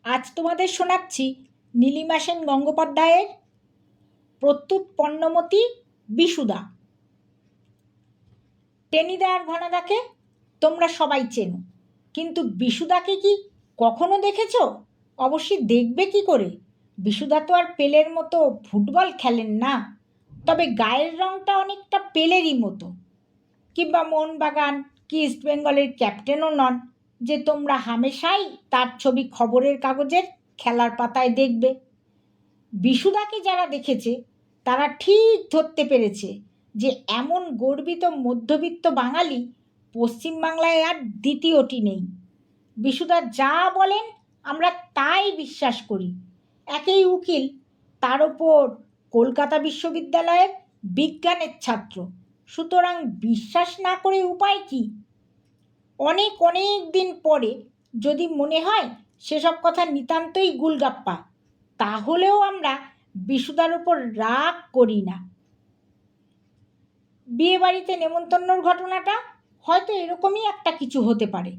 আজ তোমাদের শোনাচ্ছি নীলিমা সেন গঙ্গোপাধ্যায়ের প্রত্যুৎ পণ্যমতী বিশুদা। টেনিদা আর ঘনাদাকে তোমরা সবাই চেনো, কিন্তু বিশুদাকে কি কখনো দেখেছ? অবশ্যই দেখবে কি করে? বিশুদা তো আর পেলের মতো ফুটবল খেলেন না, তবে গায়ের রংটা অনেকটা পেলেরই মতো। কিংবা মোহনবাগান কি ইস্ট বেঙ্গলের ক্যাপ্টেনও নন যে তোমরা হামেশাই তার ছবি খবরের কাগজের খেলার পাতায় দেখবে। বিশুদাকে যারা দেখেছে তারা ঠিক ধরতে পেরেছে যে এমন গর্বিত মধ্যবিত্ত বাঙালি পশ্চিমবাংলায় আর দ্বিতীয়টি নেই। বিশুদা যা বলেন আমরা তাই বিশ্বাস করি। একেই উকিল, তার ওপর কলকাতা বিশ্ববিদ্যালয়ের বিজ্ঞানের ছাত্র, সুতরাং বিশ্বাস না করে উপায় কি? অনেক অনেক দিন পরে যদি মনে হয় সেসব কথা নিতান্তই গুলগাপ্পা, তাহলেও আমরা বিশুদার ওপর রাগ করি না। বিয়েবাড়িতে নেমন্তন্নর ঘটনাটা হয়তো এরকমই একটা কিছু হতে পারে।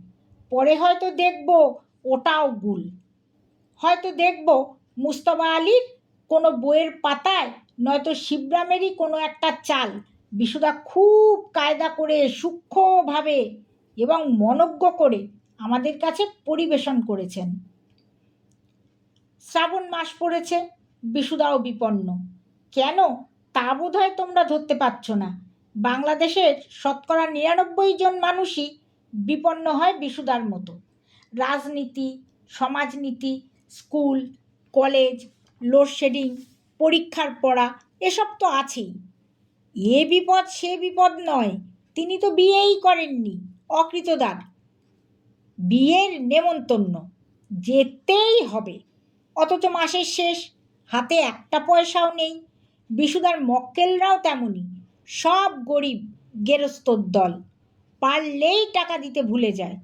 পরে হয়তো দেখব ওটাও গুল। হয়তো দেখব মুস্তফা আলীর কোনো বইয়ের পাতায়, নয়তো শিবরামেরই কোনো একটা চাল বিশুদা খুব কায়দা করে, সূক্ষ্মভাবে এবং মনজ্ঞ করে আমাদের কাছে পরিবেশন করেছেন। শ্রাবণ মাস পড়েছে, বিশুদাও বিপন্ন। কেন তা বোধহয় তোমরা ধরতে পারছ না। বাংলাদেশের শতকরা ৯৯ জন মানুষই বিপন্ন হয় বিশুদার মতো। রাজনীতি, সমাজনীতি, স্কুল, কলেজ, লোডশেডিং, পরীক্ষার পড়া, এসব তো আছেই। এ বিপদ সে বিপদ নয়, তিনি তো বিয়েই করেননি, অকৃতদার। বিয়ের নেমন্তন্ন যেতেই হবে, অথচ মাসের শেষ, হাতে একটা পয়সাও নেই। বিশুদার মক্কেলরাও তেমনই, সব গরিব গেরস্তর দল, পারলেই টাকা দিতে ভুলে যায়।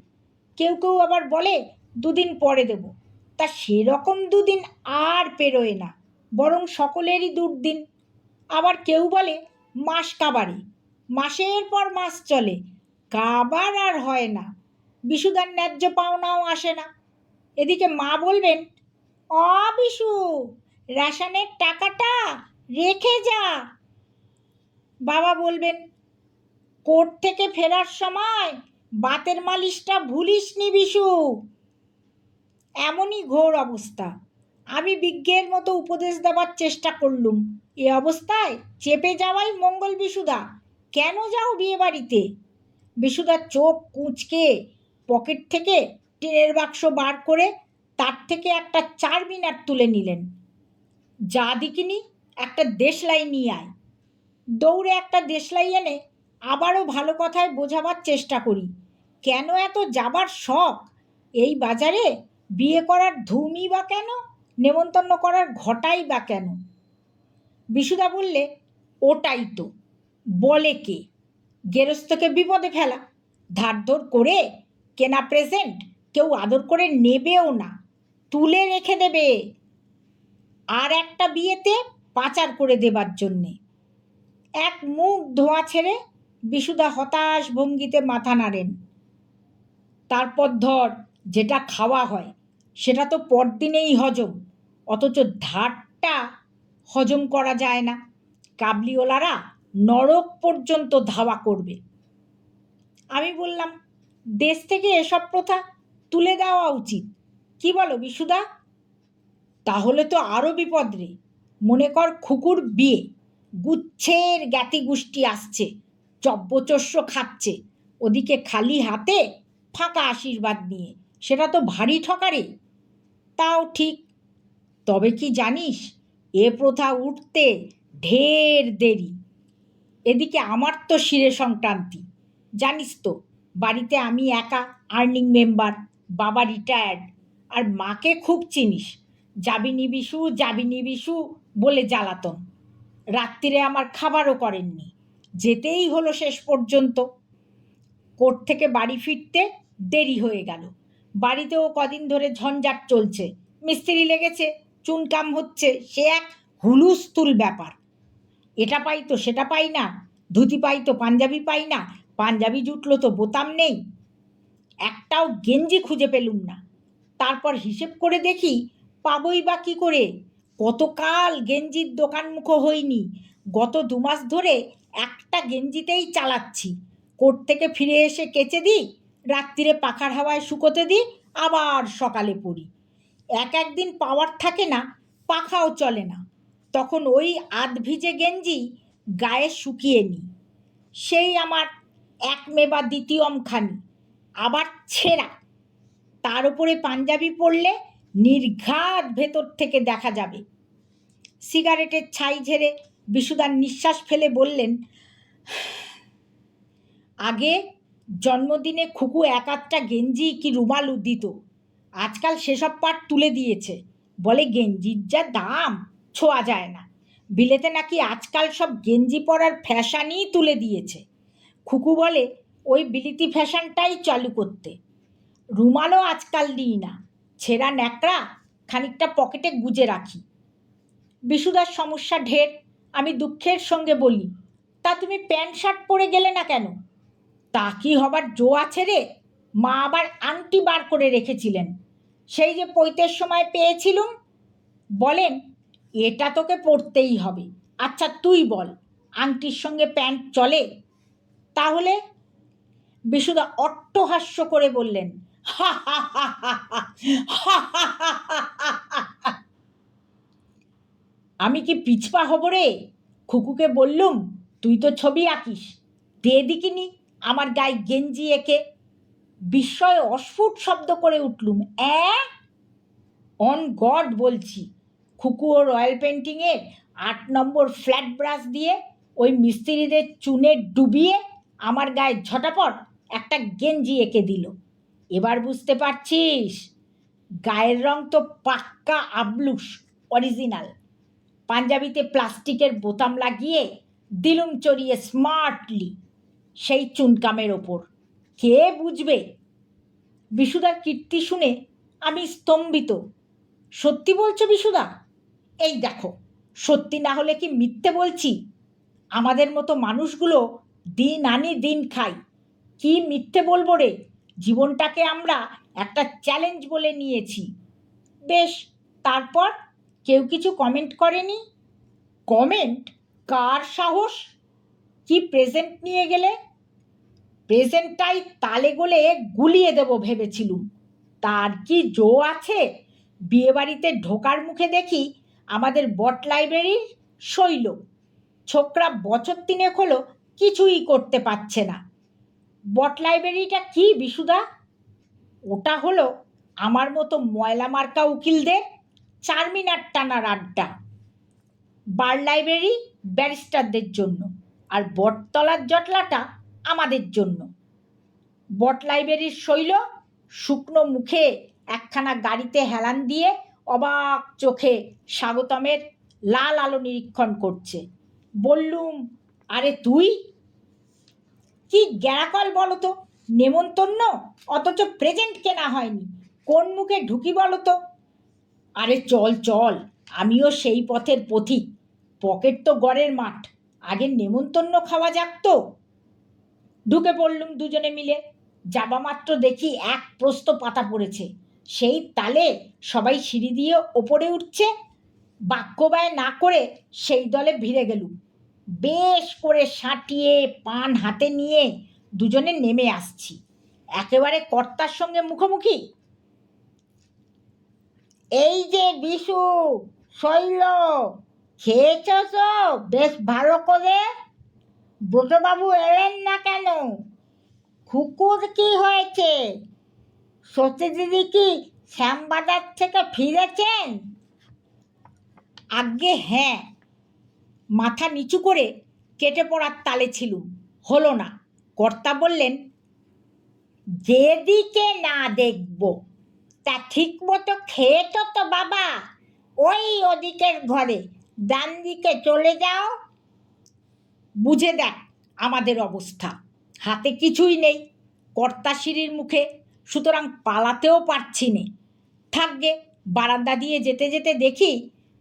কেউ কেউ আবার বলে 2 দিন পরে দেব, তা সেরকম 2 দিন আর পেরোয় না, বরং সকলেরই দুর্দিন। আবার কেউ বলে মাস কাবারে, মাসের পর মাস চলে, কাবার আর হয় না, বিশুদার ন্যায্য পাওনাও আসে না। এদিকে মা বলবেন, বিশু, রেশনের টাকাটা রেখে যা। বাবা বলবেন, কোর্ট থেকে ফেরার সময় বাতের মালিশটা ভুলিসনি বিশু। এমনই ঘোর অবস্থা। আমি বিজ্ঞের মতো উপদেশ দেওয়ার চেষ্টা করলুম, এ অবস্থায় চেপে যাওয়াই মঙ্গল। বিশুদা, কেন যাও বিয়ে বাড়িতে? বিশুদার চোখ কুঁচকে পকেট থেকে টিনের বাক্স বার করে তার থেকে একটা চারমিনার তুলে নিলেন। যা দিকিনি, একটা দেশলাই নিয়ে আয়। দৌড়ে একটা দেশলাই এনে আবারও ভালো কথায় বোঝাবার চেষ্টা করি, কেন এত যাবার শখ? এই বাজারে বিয়ে করার ধুমই বা কেন, নেমন্তন্ন করার ঘটাই বা কেন? বিশুদা বললে, ওটাই তো। বলে কে? গেরস্তকে বিপদে ফেলা। ধারধর করে কেনা প্রেজেন্ট কেউ আদর করে নেবেও না, তুলে রেখে দেবে আর একটা বিয়েতে পাচার করে দেবার জন্যে। এক মুখ ধোঁয়া ছেড়ে বিশুদা হতাশ ভঙ্গিতে মাথা নাড়েন। তারপর ধর, যেটা খাওয়া হয় সেটা তো পরদিনেই হজম, অথচ ধারটা হজম করা যায় না। কাবলিওয়ালারা নরক পর্যন্ত ধাওয়া করবে। আমি বললাম, দেশ থেকে এসব প্রথা তুলে দেওয়া উচিত, কি বলো বিশুদা? তাহলে তো আরও বিপদ রে। মনে কর খুকুর বিয়ে, গুচ্ছের জ্ঞাতি গোষ্ঠী আসছে, চব্যচস্য খাচ্ছে, ওদিকে খালি হাতে ফাঁকা আশীর্বাদ নিয়ে, সেটা তো ভারী ঠকারে। তাও ঠিক, তবে কি জানিস, এ প্রথা উঠতে ঢের দেরি। এদিকে আমার তো শিরে সংক্রান্তি, জানিস তো, বাড়িতে আমি একা আর্নিং মেম্বার, বাবা রিটায়ার্ড, আর মাকে খুব চিনিস, যাবিনি বিশু যাবিনি বিশু বলে জ্বালাতন। রাত্রিরে আমার খাবারও করেননি, যেতেই হলো শেষ পর্যন্ত। কোর্ট থেকে বাড়ি ফিরতে দেরি হয়ে গেল। বাড়িতেও কদিন ধরে ঝঞ্ঝাট চলছে, মিস্ত্রি লেগেছে, চুনকাম হচ্ছে, সে এক হুলুস্থুল ব্যাপার। এটা পাই তো সেটা পাই না, ধুতি পাই তো পাঞ্জাবি পাই না, পাঞ্জাবি জুটলো তো বোতাম নেই, একটাও গেঞ্জি খুঁজে পেলুম না। তারপর হিসেব করে দেখি পাবই বা কী করে। কতকাল গেঞ্জির দোকানমুখো হইনি, গত 2 মাস ধরে একটা গেঞ্জিতেই চালাচ্ছি। কোর্ট থেকে ফিরে এসে কেচে দিই, রাত্রিরে পাখার হাওয়ায় শুকোতে দিই, আবার সকালে পরি। একদিন পাওয়ার থাকে না, পাখাও চলে না, তখন ওই আধ ভিজে গেঞ্জি গায়ে শুকিয়ে নিই। সেই আমার এক মে বা দ্বিতীয়মখানি, আবার ছেঁড়া, তার উপরে পাঞ্জাবি পরলে নির্ঘাত ভেতর থেকে দেখা যাবে। সিগারেটের ছাই ঝেড়ে বিশুদার নিঃশ্বাস ফেলে বললেন, আগে জন্মদিনে খুকু এক আধটা গেঞ্জি কি রুমালও দিত, আজকাল সেসব পাট তুলে দিয়েছে। বলে গেঞ্জির যা দাম, ছোঁয়া যায় না। বিলেতে নাকি আজকাল সব গেঞ্জি পরার ফ্যাশনই তুলে দিয়েছে। খুকু বলে ওই বিলিতি ফ্যাশনটাই চালু করতে। রুমালও আজকাল দিই না, ছেঁড়া ন্যাকড়া খানিকটা পকেটে গুজে রাখি। বিশুদার সমস্যা ঢের। আমি দুঃখের সঙ্গে বলি, তা তুমি প্যান্ট শার্ট পরে গেলে না কেন? তা কি হবার জো আছে রে? মা আবার আংটি বার করে রেখেছিলেন, সেই যে পৈতের সময় পেয়েছিলুম। বলেন, এটা তোকে পরতেই হবে। আচ্ছা তুই বল, আংটির সঙ্গে প্যান্ট চলে? তাহলে? বিশুদা অট্টহাস্য করে বললেন, হা হা হা হা হা হা হা হা হা। আমি কি পিছপা হব রে? খুকুকে বললুম, তুই তো ছবি আঁকিস, দে দিকিনি আমার গায়ে গেঞ্জি এঁকে। বিস্ময়ে অস্ফুট শব্দ করে উঠলুম, অন গড বলছি। খুকু ও রয়্যাল পেন্টিংয়ের 8 নম্বর ফ্ল্যাট ব্রাশ দিয়ে ওই মিস্ত্রিদের চুনে ডুবিয়ে আমার গায়ে ঝটাপট একটা গেঞ্জি এঁকে দিল। এবার বুঝতে পারছিস? গায়ের রং তো পাক্কা আবলুস, অরিজিনাল। পাঞ্জাবিতে প্লাস্টিকের বোতাম লাগিয়ে দিলুম চড়িয়ে স্মার্টলি সেই চুনকামের ওপর। কে বুঝবে? বিশুদার কীর্তি শুনে আমি স্তম্ভিত। সত্যি বলছো বিশুদা? এই দেখো, সত্যি না হলে কি মিথ্যে বলছি? আমাদের মতো মানুষগুলো দিন আনি দিন খাই, কি মিথ্যে বলবো রে? জীবনটাকে আমরা একটা চ্যালেঞ্জ বলে নিয়েছি। বেশ, তারপর কেউ কিছু কমেন্ট করেনি? কমেন্ট? কার সাহস? কি প্রেজেন্ট নিয়ে গেলে? প্রেজেন্টটাই তালে গোলে গুলিয়ে দেব ভেবেছিলুম, তার কি জো আছে? বিয়েবাড়িতে ঢোকার মুখে দেখি আমাদের বট লাইব্রেরির শৈল ছোকরা বছর 3 হলো কিছুই করতে পারছে না। বট লাইব্রেরিটা কি বিশুদা? ওটা হলো আমার মতো ময়লা মার্কা উকিলদের চারমিনার টানার আড্ডা। বার লাইব্রেরি ব্যারিস্টারদের জন্য, আর বটতলার জটলাটা আমাদের জন্য। বট লাইব্রেরির শৈল শুকনো মুখে একখানা গাড়িতে হেলান দিয়ে অবাক চোখে স্বাগতমের লাল আলো নিরীক্ষণ করছে। বললুম, আরে তুই কি গ্যারাকল বলো তো? নেমন্তন্ন, অথচ প্রেজেন্ট কেনা হয়নি, কোন মুখে ঢুকি বলো তো? আরে চল চল, আমিও সেই পথের পথিক। পকেট তো গড়ের মাঠ, আগে নেমন্তন্ন খাওয়া যাক তো। ঢুকে পড়লুম দুজনে মিলে। যাবা মাত্র দেখি এক প্রস্ত পাতা পড়েছে, সেই তালে সবাই সিঁড়ি দিয়ে ওপরে উঠছে। বাক্য ব্যয় না করে সেই দলে ভিড়ে গেলুম। বেশ করে সাঁটিয়ে পান হাতে নিয়ে দুজনে নেমে আসছি, একেবারে কর্তার সঙ্গে মুখোমুখি। এই যে বিশু, শৈল, খেয়েছ তো বেশ ভালো করে? ব্রতবাবু এলেন না কেন? খুকুর কি হয়েছে? সতী দিদি কি শ্যামবাজার থেকে ফিরেছেন? আজ্ঞে হ্যাঁ। মাথা নিচু করে কেটে পড়ার তালে ছিলুম, হলো না। কর্তা বললেন, যেদিকে না দেখব। তা ঠিক মতো খেয়েছ তো বাবা? ওই ওদিকের ঘরে ডান দিকে চলে যাও। বুঝে দেখ আমাদের অবস্থা, হাতে কিছুই নেই, কর্তা সিঁড়ির মুখে, সুতরাং পালাতেও পারছি নে। থাকবে, বারান্দা দিয়ে যেতে যেতে দেখি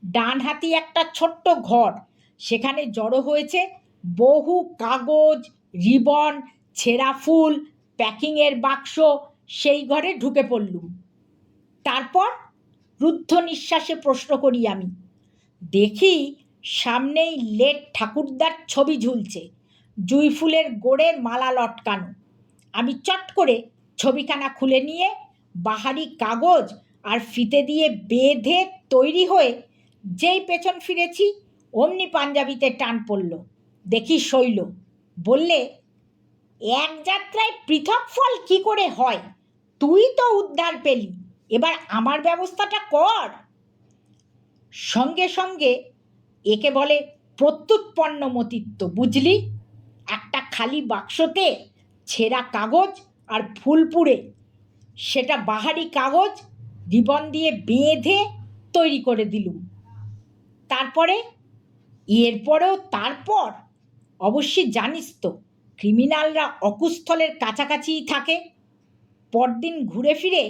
ডান হাতি একটা ছোট্ট ঘর, সেখানে জড়ো হয়েছে বহু কাগজ, রিবন, ছেঁড়া ফুল, প্যাকিংয়ের বাক্স। সেই ঘরে ঢুকে পড়লুম। তারপর রুদ্ধ নিঃশ্বাসে প্রশ্ন করি আমি। দেখি সামনেই লেট ঠাকুরদার ছবি ঝুলছে, জুঁই ফুলের গোড়ে মালা লটকানো। আমি চট করে ছবিখানা খুলে নিয়ে বাহারি কাগজ আর ফিতে দিয়ে বেঁধে তৈরি হয়ে যেই পেছন ফিরেছি অমনি পাঞ্জাবিতে টান পড়ল। দেখি শৈল বললে, এক যাত্রায় পৃথক ফল কি করে হয়? তুই তো উদ্ধার পেলি, এবার আমার ব্যবস্থাটা কর। সঙ্গে সঙ্গে একে বলে প্রত্যুৎপন্নমতিত্ব, বুঝলি? একটা খালি বাক্সতে ছেঁড়া কাগজ আর ফুল পুড়ে, সেটা বাহারি কাগজ রিবন দিয়ে বেঁধে তৈরি করে দিলুম। তারপরে এরপরেও তারপর অবশ্যই জানিস তো, ক্রিমিনালরা অকুস্থলের কাছাকাছিই থাকে। পরদিন ঘুরে ফিরে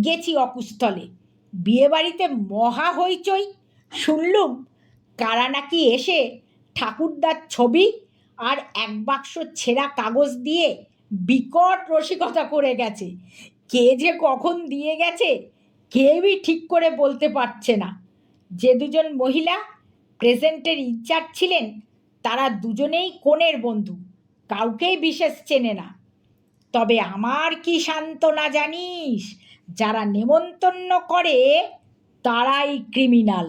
গেছি অকুস্থলে, বিয়েবাড়িতে মহা হইচই। শুনলুম কারা নাকি এসে ঠাকুরদার ছবি আর এক বাক্স ছেঁড়া কাগজ দিয়ে বিকট রসিকতা করে গেছে। কে যে কখন দিয়ে গেছে কেউই ঠিক করে বলতে পারছে না। যে দুজন মহিলা প্রেজেন্টের ইনচার্জ ছিলেন তারা দুজনেই কনের বন্ধু, কাউকেই বিশেষ চেনে না। তবে আমার কি সান্ত্বনা জানিস, যারা নেমন্তন্ন করে তারাই ক্রিমিনাল।